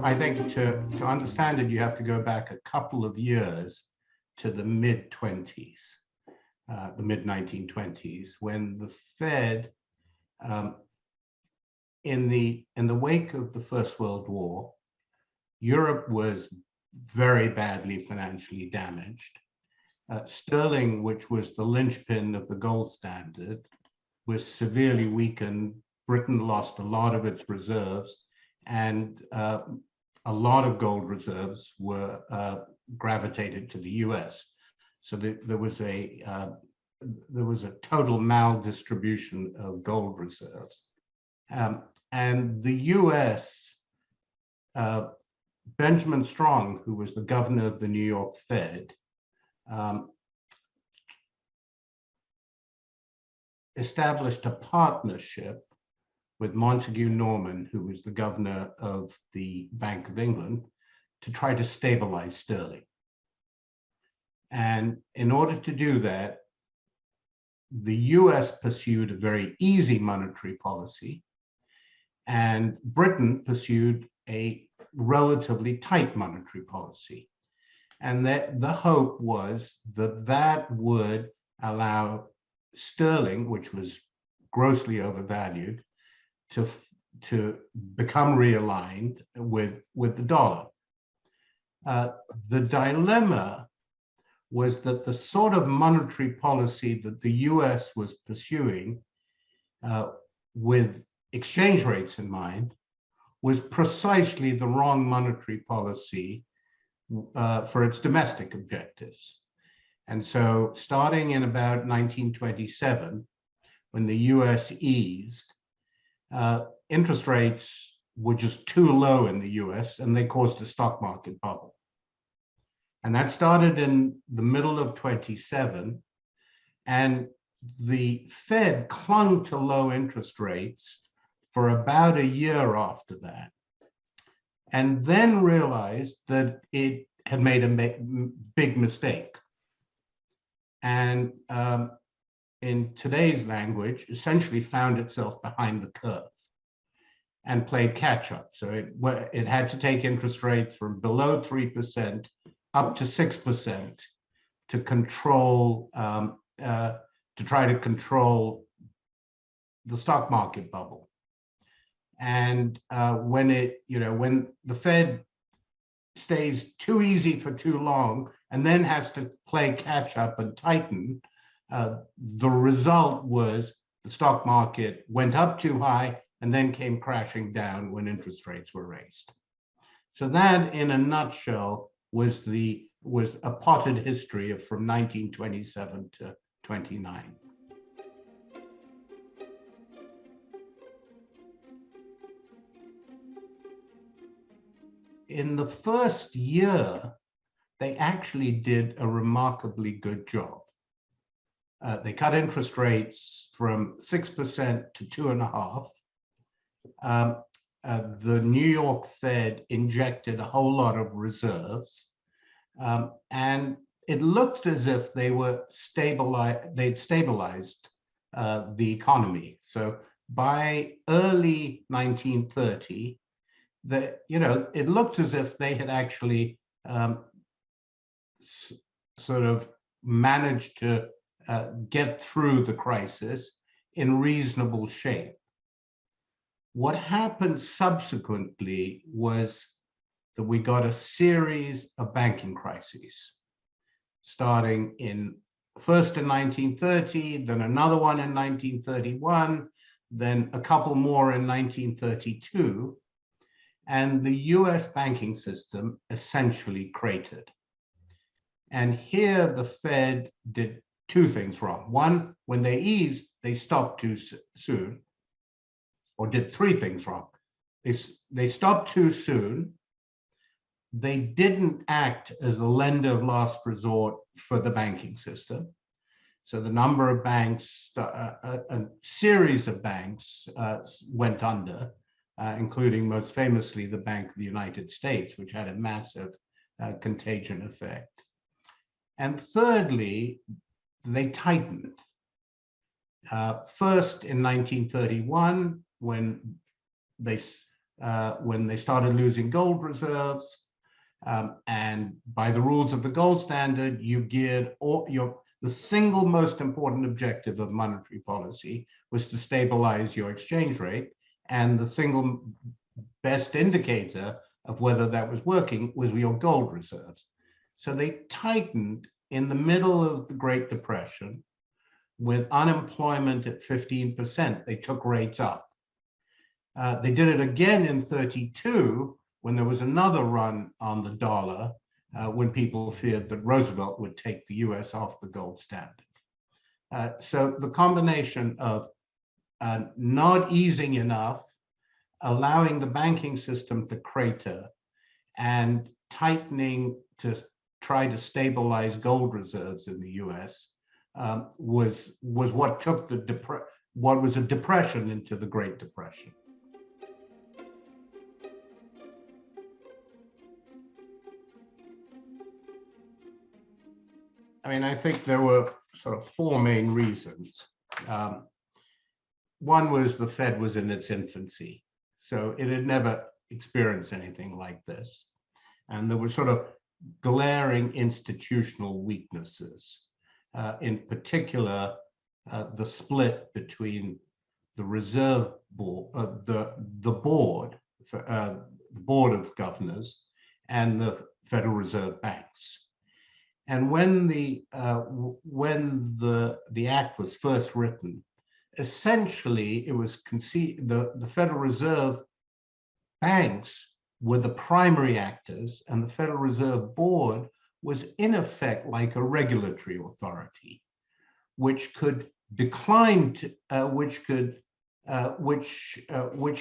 I think to understand it, you have to go back a couple of years to the mid-20s, the mid-1920s, when the Fed, in the wake of the First World War, Europe was very badly financially damaged. Sterling, which was the linchpin of the gold standard, was severely weakened. Britain lost a lot of its reserves, and a lot of gold reserves were gravitated to the US. So there was a total maldistribution of gold reserves. And the US, Benjamin Strong, who was the governor of the New York Fed, established a partnership with Montague Norman, who was the governor of the Bank of England, to try to stabilize sterling. And in order to do that, the US pursued a very easy monetary policy, and Britain pursued a relatively tight monetary policy. And that the hope was that that would allow sterling, which was grossly overvalued, to become realigned with the dollar. The dilemma was that the sort of monetary policy that the US was pursuing, with exchange rates in mind, was precisely the wrong monetary policy for its domestic objectives. And so starting in about 1927, when the US eased, interest rates were just too low in the US, and they caused a stock market bubble. And that started in the middle of 27, and the Fed clung to low interest rates for about a year after that, and then realized that it had made a big mistake. And in today's language, essentially found itself behind the curve and played catch up. So it had to take interest rates from below 3% up to 6% to control, to try to control the stock market bubble. And when the Fed stays too easy for too long and then has to play catch up and tighten, the result was the stock market went up too high and then came crashing down when interest rates were raised. So that, in a nutshell, was a potted history of from 1927 to 29. In the first year, they actually did a remarkably good job. They cut interest rates from 6% to 2.5%. The New York Fed injected a whole lot of reserves, and it looked as if they were they'd stabilized the economy. So by early 1930, it looked as if they had actually sort of managed to get through the crisis in reasonable shape. What happened subsequently was that we got a series of banking crises, starting first in 1930, then another one in 1931, then a couple more in 1932, and the US banking system essentially cratered. And here the Fed did two things wrong. One, when they eased, they stopped too soon, or did three things wrong. They stopped too soon. They didn't act as a lender of last resort for the banking system. So the number of banks, a series of banks went under, including most famously the Bank of the United States, which had a massive contagion effect. And thirdly, they tightened. First in 1931, when when they started losing gold reserves. And by the rules of the gold standard, you geared the single most important objective of monetary policy was to stabilize your exchange rate. And the single best indicator of whether that was working was your gold reserves. So they tightened in the middle of the Great Depression with unemployment at 15%. They took rates up. They did it again in 32 when there was another run on the dollar, when people feared that Roosevelt would take the US off the gold standard. So the combination of not easing enough, allowing the banking system to crater, and tightening to try to stabilize gold reserves in the US was what took what was a depression into the Great Depression. I mean, I think there were sort of four main reasons. One was the Fed was in its infancy, so it had never experienced anything like this. And there were sort of glaring institutional weaknesses, in particular, the split between the Reserve Board, the board of governors, and the Federal Reserve banks. And when the act was first written, essentially it was conceived the Federal Reserve banks were the primary actors, and the Federal Reserve Board was in effect like a regulatory authority, which could decline to, which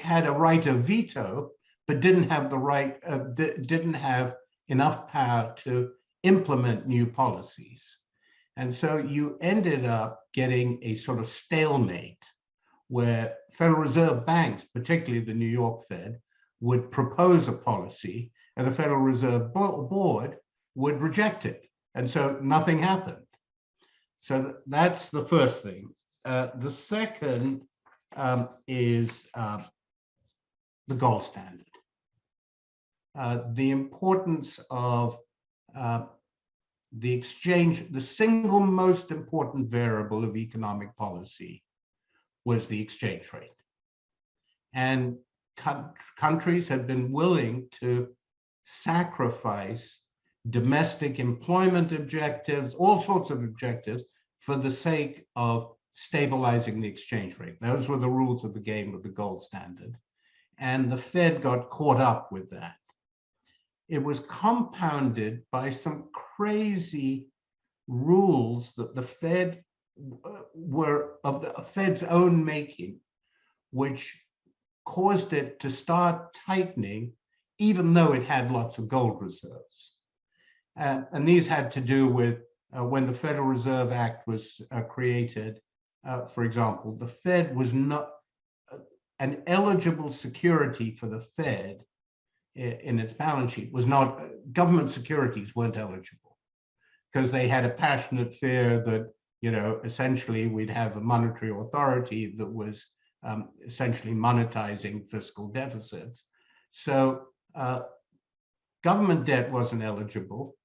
had a right of veto, but didn't have the right, didn't have enough power to implement new policies. And so you ended up getting a sort of stalemate where Federal Reserve banks, particularly the New York Fed, would propose a policy and the Federal Reserve Board would reject it. And so nothing happened. So that's the first thing. The second is the gold standard. The importance of the exchange, the single most important variable of economic policy was the exchange rate. And countries have been willing to sacrifice domestic employment objectives, all sorts of objectives, for the sake of stabilizing the exchange rate. Those were the rules of the game of the gold standard. And the Fed got caught up with that. It was compounded by some crazy rules that the Fed were of the Fed's own making, which caused it to start tightening, even though it had lots of gold reserves. And these had to do with when the Federal Reserve Act was created. For example, the Fed was not an eligible security for the Fed in its balance sheet was not, government securities weren't eligible because they had a passionate fear that, you know, essentially we'd have a monetary authority that was essentially monetizing fiscal deficits. So government debt wasn't eligible.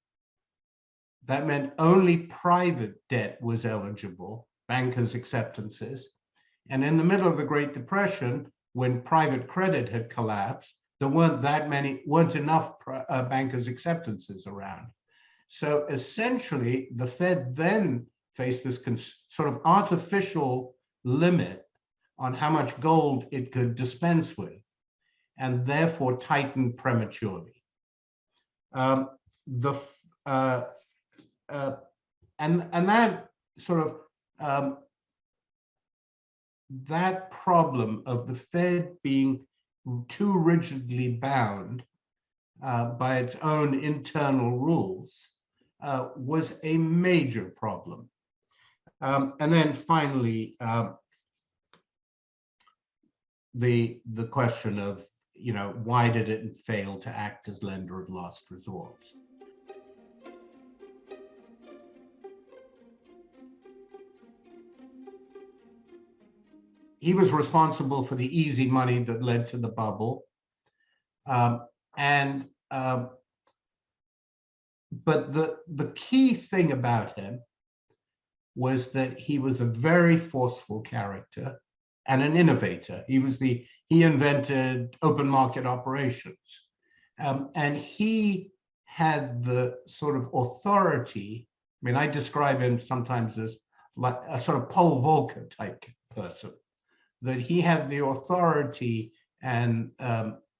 That meant only private debt was eligible, bankers' acceptances. And in the middle of the Great Depression, when private credit had collapsed, there weren't enough bankers' acceptances around. So essentially, the Fed then faced this sort of artificial limit on how much gold it could dispense with, and therefore tightened prematurely. And that sort of that problem of the Fed being too rigidly bound by its own internal rules was a major problem. And then finally, the question of, you know, why did it fail to act as lender of last resort? He was responsible for the easy money that led to the bubble. Um, and but the key thing about him was that he was a very forceful character and an innovator. He invented open market operations, and he had the sort of authority. I mean, I describe him sometimes as like a sort of Paul Volcker type person, that he had the authority and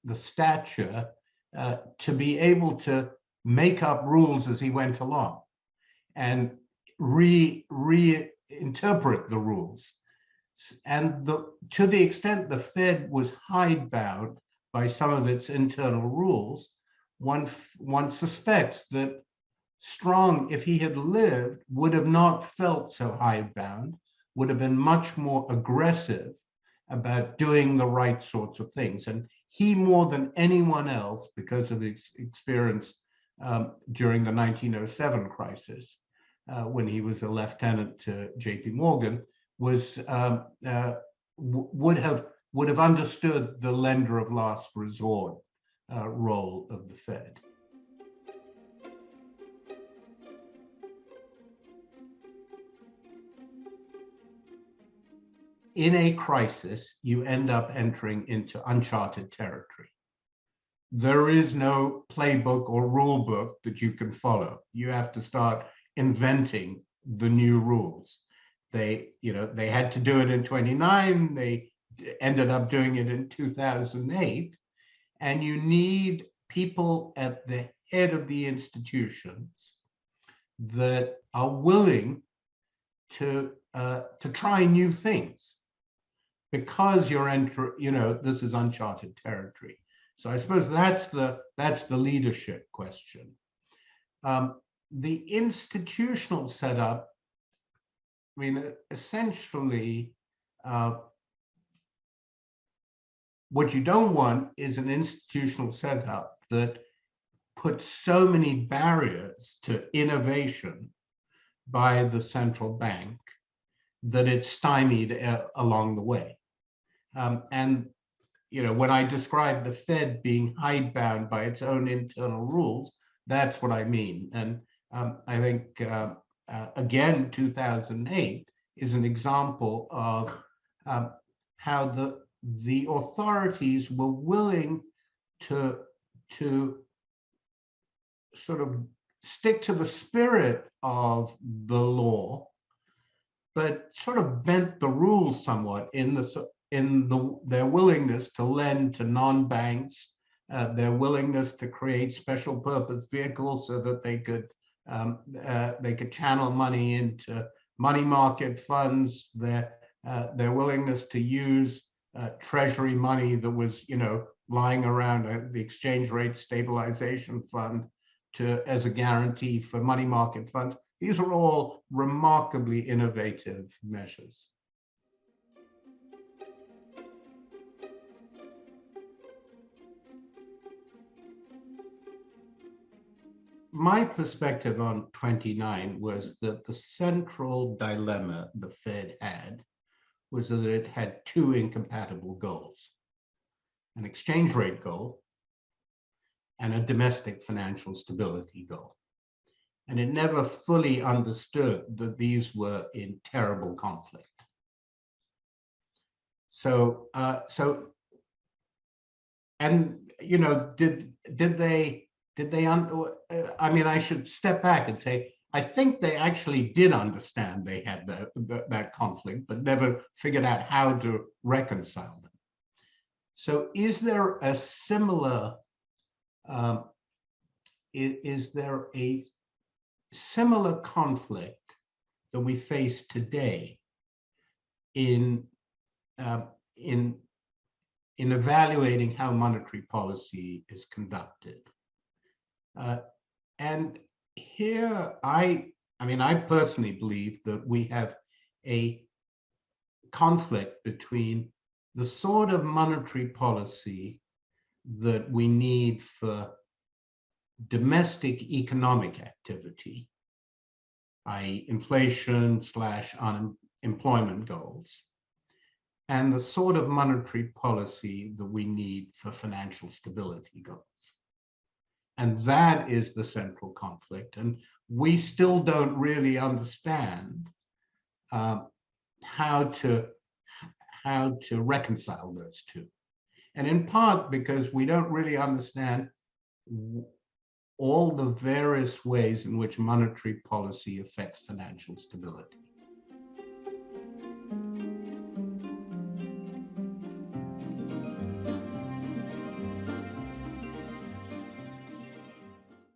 the stature to be able to make up rules as he went along and reinterpret the rules. And to the extent the Fed was hidebound by some of its internal rules, one suspects that Strong, if he had lived, would have not felt so hidebound, would have been much more aggressive about doing the right sorts of things. And he, more than anyone else, because of his experience during the 1907 crisis, when he was a lieutenant to J.P. Morgan, would have understood the lender of last resort role of the Fed. In a crisis, you end up entering into uncharted territory. There is no playbook or rule book that you can follow. You have to start inventing the new rules. They had to do it in 29. They ended up doing it in 2008. And you need people at the head of the institutions that are willing to try new things, because this is uncharted territory. So I suppose that's the leadership question. The institutional setup, I mean, essentially, what you don't want is an institutional setup that puts so many barriers to innovation by the central bank that it's stymied along the way. And when I describe the Fed being hidebound by its own internal rules, that's what I mean. And I think, again, 2008 is an example of how the authorities were willing to sort of stick to the spirit of the law, but sort of bent the rules somewhat in their willingness to lend to non-banks, their willingness to create special purpose vehicles so that they could channel money into money market funds, their willingness to use treasury money that was lying around the exchange rate stabilization fund as a guarantee for money market funds. These are all remarkably innovative measures. My perspective on 29 was that the central dilemma the Fed had was that it had two incompatible goals: an exchange rate goal and a domestic financial stability goal. And it never fully understood that these were in terrible conflict. I mean, I should step back and say, I think they actually did understand they had that conflict, but never figured out how to reconcile them. So is there a similar, is there a similar conflict that we face today in evaluating how monetary policy is conducted? And here, I personally believe that we have a conflict between the sort of monetary policy that we need for domestic economic activity, i.e. inflation / unemployment goals, and the sort of monetary policy that we need for financial stability goals. And that is the central conflict. And we still don't really understand how to reconcile those two. And in part because we don't really understand all the various ways in which monetary policy affects financial stability.